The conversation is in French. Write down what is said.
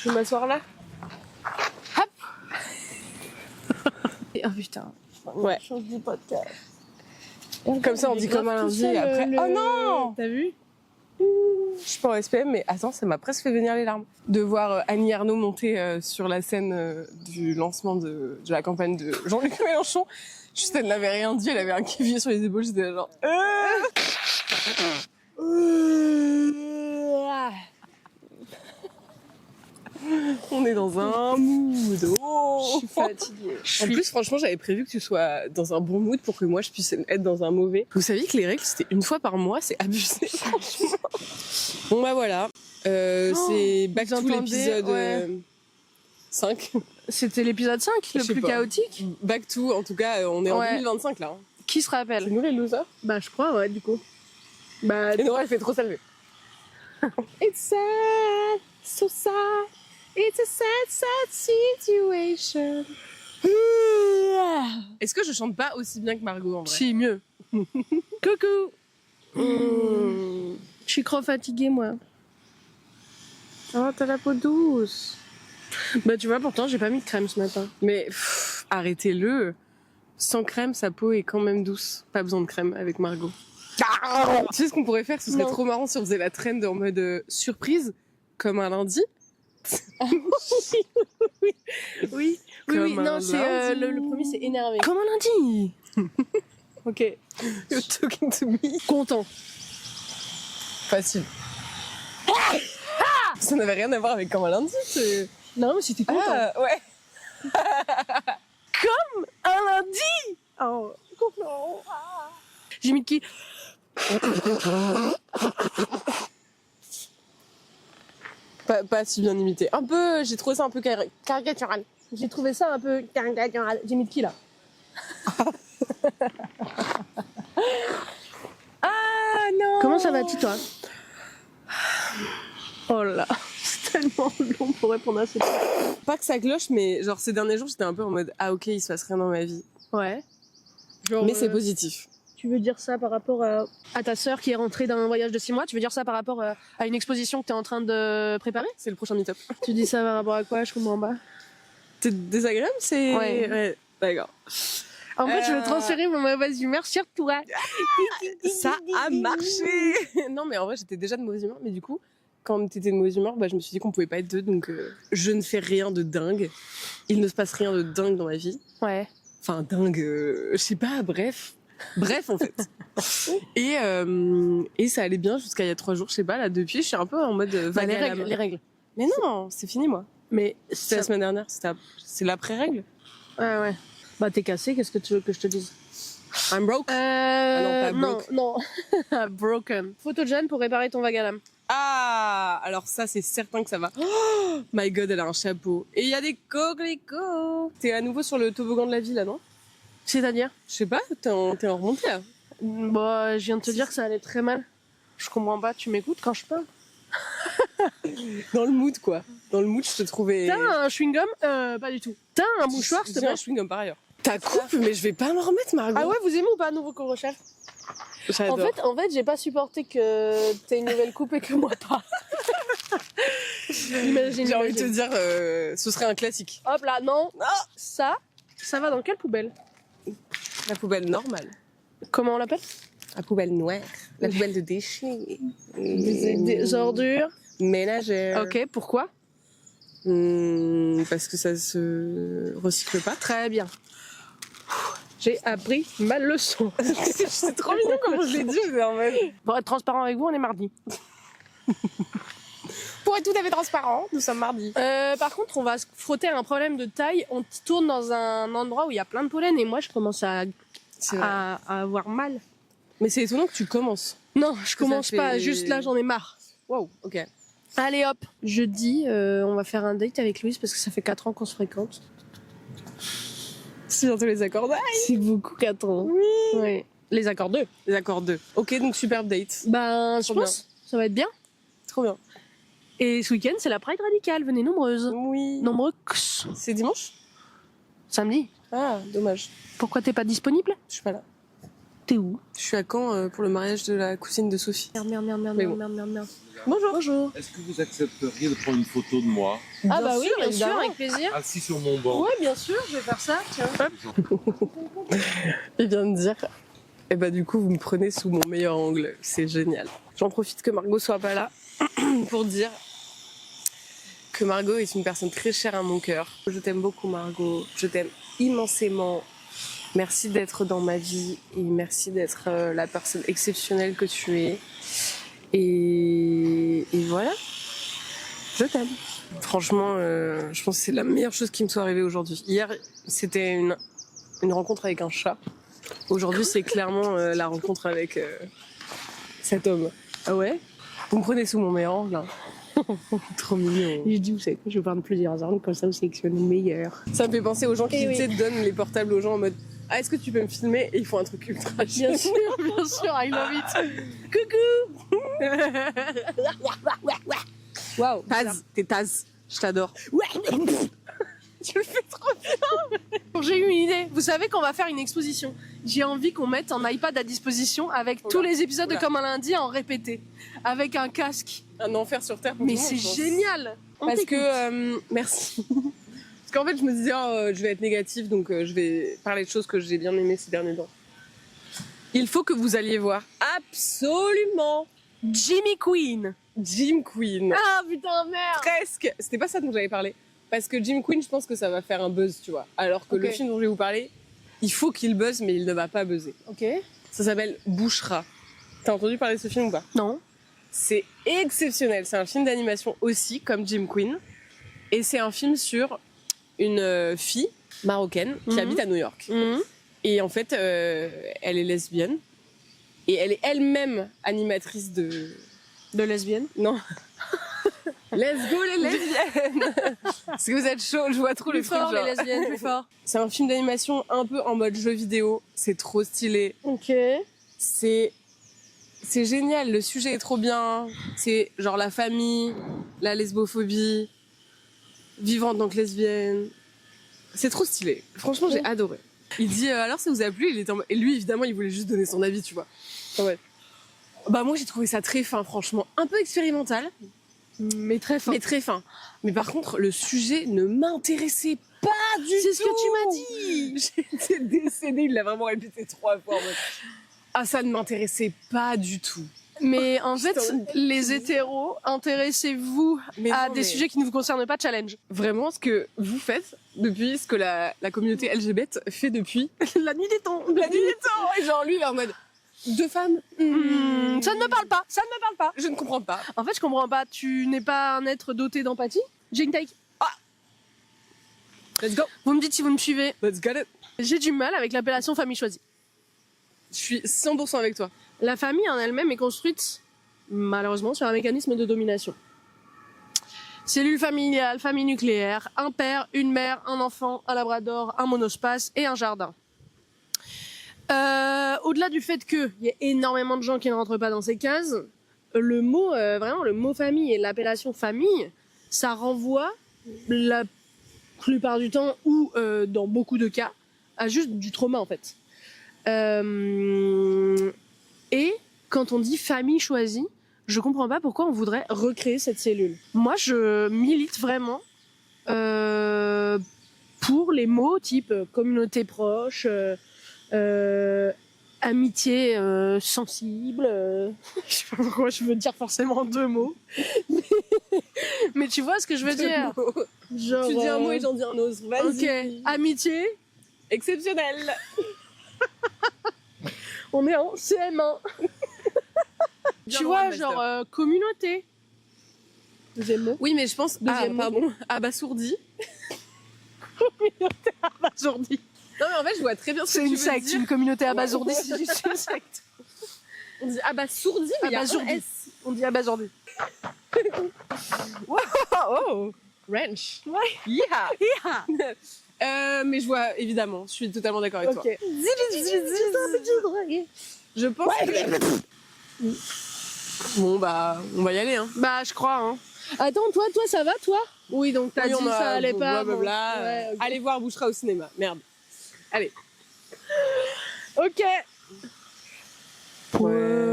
Je vais m'asseoir là. Hop. Oh putain. Ouais. Change du podcast. Comme ça, on dit comme un lundi et après. Oh non! T'as vu? Je suis pas en SPM, mais attends, ça m'a presque fait venir les larmes. De voir Annie Ernaux monter sur la scène du lancement de la campagne de Jean-Luc Mélenchon. Juste, elle n'avait rien dit, elle avait un kévier sur les épaules, j'étais là genre... On est dans un mood. Oh, Je suis fatiguée. En plus, franchement, j'avais prévu que tu sois dans un bon mood pour que moi, je puisse être dans un mauvais. Vous saviez que les règles, c'était une fois par mois, c'est abusé, franchement. Bon, bah voilà. C'est back to l'épisode 5. C'était l'épisode 5, le plus chaotique. Back to, en tout cas, on est en 2025 là. Qui se rappelle? C'est nous les losers? Bah, je crois, ouais, du coup. Bah, et Nora, elle fait trop saluer. It's sad, so sad. It's a sad, sad situation. Est-ce que je chante pas aussi bien que Margot en vrai? Si, mieux. Coucou. Je suis trop fatiguée, moi. Oh, t'as la peau douce. Bah, tu vois, pourtant, j'ai pas mis de crème ce matin. Mais arrêtez-le. Sans crème, sa peau est quand même douce. Pas besoin de crème avec Margot. Tu sais ce qu'on pourrait faire? Ce serait trop marrant si on faisait la trend en mode surprise, comme un lundi. Oui. Non, c'est le premier, c'est énervé. Comme un lundi. Ok. You're talking to me. Content. Facile. Ça n'avait rien à voir avec comme un lundi. Non, mais c'était content. Ah, ouais. Comme un lundi. Oh, content. J'ai mis de qui? Pas si bien imité. Un peu, j'ai trouvé ça un peu caricatural. J'ai trouvé ça un peu caricatural. J'ai mis de qui là? Ah non! Comment ça va, toi? Oh là, c'est tellement long pour répondre à cette question. Pas que ça cloche, mais genre ces derniers jours, j'étais un peu en mode ah ok, il se passe rien dans ma vie. Ouais. Genre, mais c'est positif. Tu veux dire ça par rapport à ta sœur qui est rentrée d'un voyage de 6 mois? Tu veux dire ça par rapport à une exposition que t'es en train de préparer? C'est le prochain meet-up. Tu dis ça par rapport à quoi? Je comprends pas. T'es désagréable, c'est... Ouais. D'accord. En fait, je veux transférer mon mauvaise humeur sur toi. Ça a marché. Non, mais en vrai, j'étais déjà de mauvaise humeur. Mais du coup, quand t'étais de mauvaise humeur, bah, je me suis dit qu'on pouvait pas être deux. Donc, je ne fais rien de dingue. Il ne se passe rien de dingue dans ma vie. Ouais. Enfin, dingue, je sais pas, bref, en fait. Et ça allait bien jusqu'à il y a 3 jours, je sais pas, là, depuis, je suis un peu en mode vague à la main. Les règles. Mais non, c'est fini, moi. Mais c'était la semaine dernière, c'est l'après-règle. Ouais. Bah, t'es cassé, qu'est-ce que tu veux que je te dise? I'm broke? Ah non, pas broke. Non. Broken. Photogène pour réparer ton vague à l'âme. Ah, alors ça, c'est certain que ça va. Oh my god, elle a un chapeau. Et il y a des coquelicots. T'es à nouveau sur le toboggan de la vie, là, non? C'est-à-dire? Je sais pas, t'es en remontée, là. Bah, je viens de te dire que ça allait très mal. Je comprends pas, tu m'écoutes quand je parle? Dans le mood, quoi. Dans le mood, je te trouvais... T'as un chewing-gum? Pas du tout. T'as un mouchoir, s'il te plaît? J'ai un chewing-gum, par ailleurs. Ta coupe, mais je vais pas m'en remettre, Margot. Ah ouais, vous aimez ou pas Nouveau Corochef? En fait, j'ai pas supporté que t'aies une nouvelle coupe et que moi pas. J'ai envie de te dire, ce serait un classique. Hop là, non. Ça va dans quelle poubelle? La poubelle normale. Comment on l'appelle? La poubelle noire. La poubelle de déchets. Des ordures. Ménagères. Ok, pourquoi? Parce que ça se recycle pas. Très bien. J'ai appris ma leçon. C'est trop mignon comment je l'ai dit. En mode... Pour être transparent avec vous, on est mardi. Pour être tout à fait transparent, nous sommes mardi. Par contre, on va se frotter à un problème de taille. On tourne dans un endroit où il y a plein de pollen et moi, je commence à avoir mal. Mais c'est étonnant que tu commences. Non, je commence pas. Juste là, j'en ai marre. Wow, ok. Allez hop, jeudi, on va faire un date avec Louise parce que ça fait 4 ans qu'on se fréquente. C'est bientôt les accords d'ail. C'est beaucoup 4 ans. Oui. Ouais. Les accords 2. Les accords 2. Ok, donc superbe date. Ben, je pense, ça va être bien. Trop bien. Et ce week-end, c'est la Pride radicale. Venez nombreuses. Oui. Nombreux. C'est dimanche? Samedi. Ah, dommage. Pourquoi t'es pas disponible? Je suis pas là. T'es où? Je suis à Caen pour le mariage de la cousine de Sophie. Merde. Bonjour. Est-ce que vous accepteriez de prendre une photo de moi Ah bah oui, bien sûr, évidemment. avec plaisir. assis sur mon banc? Ouais, bien sûr, je vais faire ça, tiens. Il vient de dire. Et bah du coup, vous me prenez sous mon meilleur angle. C'est génial. J'en profite que Margot soit pas là pour dire que Margot est une personne très chère à mon cœur. Je t'aime beaucoup, Margot. Je t'aime immensément. Merci d'être dans ma vie et merci d'être la personne exceptionnelle que tu es. Et voilà. Je t'aime. Franchement, je pense que c'est la meilleure chose qui me soit arrivée aujourd'hui. Hier, c'était une rencontre avec un chat. Aujourd'hui, c'est clairement la rencontre avec cet homme. Ah ouais? Vous me prenez sous mon meilleur angle, hein. Trop mignon. J'ai dit, vous savez quoi, je vais prendre plusieurs angles, comme ça vous sélectionnez le meilleur. Ça me fait penser aux gens qui oui. tu sais, donnent les portables aux gens en mode « Ah, est-ce que tu peux me filmer ?» Et ils font un truc ultra Bien sûr, I love it. Coucou. Waouh. Taz, t'es Taz. Je t'adore. Tu le fais trop bien. J'ai eu une idée. Vous savez qu'on va faire une exposition. J'ai envie qu'on mette un iPad à disposition avec tous les épisodes de Comme un lundi en répété. Avec un casque. Un enfer sur Terre pour Mais tout le monde, c'est je pense. génial. Parce que... merci. Parce qu'en fait, je me disais, je vais être négative, donc je vais parler de choses que j'ai bien aimées ces derniers temps. Il faut que vous alliez voir absolument Jimmy Queen. Jim Queen. Ah putain, merde. Presque. C'était pas ça dont j'avais parlé. Parce que Jim Queen, je pense que ça va faire un buzz, tu vois. Alors que le film dont je vais vous parler, il faut qu'il buzz, mais il ne va pas buzzer. Ok. Ça s'appelle Bouchra. T'as entendu parler de ce film ou pas? Non. C'est exceptionnel. C'est un film d'animation aussi, comme Jim Queen. Et c'est un film sur une fille marocaine qui habite à New York. Et en fait, elle est lesbienne. Et elle est elle-même animatrice de lesbienne? Non. Let's go les lesbiennes. Parce que vous êtes chaud, je vois trop le Plus truc. fort, genre. les lesbiennes, plus fort. C'est un film d'animation un peu en mode jeu vidéo. C'est trop stylé. Ok. C'est génial. Le sujet est trop bien. C'est genre la famille, la lesbophobie, vivre en tant que lesbienne. C'est trop stylé. Franchement, j'ai adoré. Il dit alors ça vous a plu? Et lui évidemment, il voulait juste donner son avis, tu vois. Ouais. Bah moi j'ai trouvé ça très fin, franchement, un peu expérimental. Mais très fin. Mais par contre, le sujet ne m'intéressait pas du tout. C'est ce que tu m'as dit. J'étais décédée, il l'a vraiment répété 3 fois en mode... Ah, ça ne m'intéressait pas du tout. Mais en fait, les hétéros, intéressez-vous à des sujets qui ne vous concernent pas, challenge. Vraiment, ce que vous faites depuis, ce que la communauté LGBT fait depuis... La nuit des temps. La nuit des temps. Et genre lui, il est en mode... 2 femmes Ça ne me parle pas, ça ne me parle pas. Je ne comprends pas. En fait, je comprends pas. Tu n'es pas un être doté d'empathie? J'ai une take. Let's go. Vous me dites si vous me suivez. Let's get it. J'ai du mal avec l'appellation famille choisie. Je suis 100% avec toi. La famille en elle-même est construite, malheureusement, sur un mécanisme de domination. Cellule familiale, famille nucléaire, un père, une mère, un enfant, un labrador, un monospace et un jardin. Au-delà du fait qu'il y a énormément de gens qui ne rentrent pas dans ces cases, le mot, vraiment, le mot famille et l'appellation famille, ça renvoie la plupart du temps ou dans beaucoup de cas à juste du trauma en fait. Et quand on dit famille choisie, je comprends pas pourquoi on voudrait recréer cette cellule. Moi, je milite vraiment pour les mots type communauté proche, amitié sensible. Je sais pas pourquoi je veux dire forcément 2 mots. Mais tu vois ce que je veux dire. Genre, tu dis un mot et j'en dis un autre. Vas-y. Ok. Amitié. Exceptionnel. On est en CM1. Tu vois, genre communauté. Deuxième mot. Oui, mais je pense... Deuxième mot. pardon. Abasourdi. Communauté abasourdie. Non, mais en fait, je vois très bien ce que tu veux dire. C'est une secte, une communauté abasourdie, c'est juste une secte. On dit abasourdi, mais il y a un S. On dit abasourdi. Oh, Ranch. Ouais. Yeah. Mais je vois, évidemment, je suis totalement d'accord avec toi. Je pense que... Bon, bah, on va y aller, hein. Bah, je crois, hein. Attends, toi, ça va, toi? Oui, donc t'as dit ça allait pas. Blablabla. Bon. Ouais, okay. Allez voir Bouchra au cinéma, merde. Allez. Ok. Ouais.